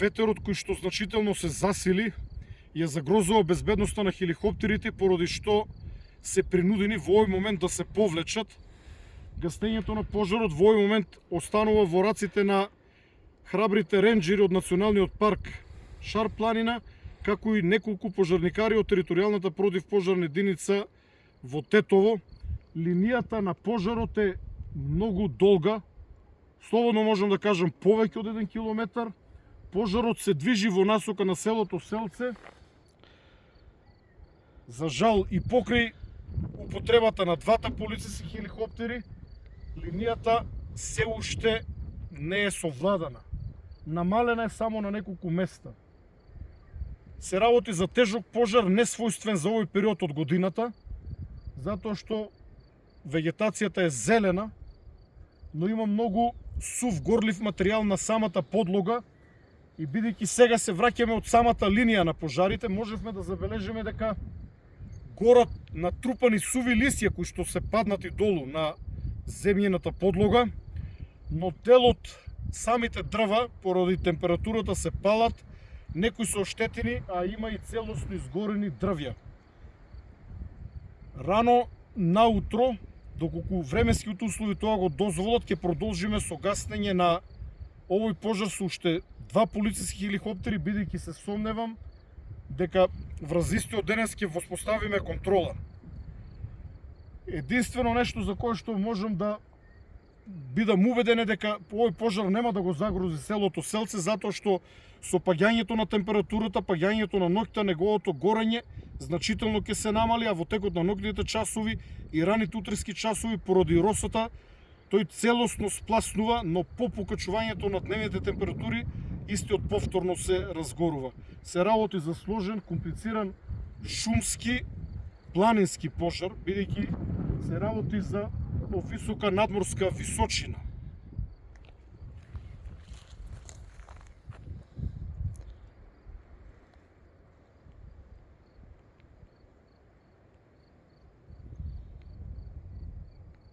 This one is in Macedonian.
ветерот кој што значително се засили ја загрозува безбедноста на хеликоптерите, поради што се принудени во овој момент да се повлечат. Гаснењето на пожарот во овој момент останува во раците на храбрите ренџери од Националниот парк Шар планина, како и неколку пожарникари од територијалната противпожарна единица во Тетово. Линијата на пожарот е многу долга, слободно можам да кажам повеќе од 1 километар. Пожарот се движи во насока на селото Селце. За жал и покрај употребата на двата полициски хеликоптери, линијата се уште не е совладана. Намалена е само на неколку места. Се работи за тежок пожар, несвојствен за овој период од годината, затоа што вегетацијата е зелена, но има многу сув горлив материјал на самата подлога и бидејќи сега се враќаме од самата линија на пожарите, можевме да забележиме дека горат натрупани суви лисја кои што се паднати долу на земјената подлога, но дел од самите дрва поради температурата се палат, некои се оштетени, а има и целосно изгорени дрвја. Рано наутро, доколку временските услови тоа го дозволат, ќе продолжиме со гаснење на овој пожар со уште 2 полициски хеликоптери, бидејќи се сомневам дека врз истиот денес ќе воспоставиме контрола. Единствено нешто за кое што можам да бидам убеден е дека овој пожар нема да го загрози селото Селце, затоа што со паѓањето на температурата, паѓањето на ноќта, неговото горење значително ќе се намали, а во текот на ноќните часови и раните утрески часови поради росата тој целосно спласнува, но по покачувањето на дневните температури истиот повторно се разгорува. Се работи за сложен, комплициран, шумски, планински пожар, бидејќи се работи за висока надморска височина.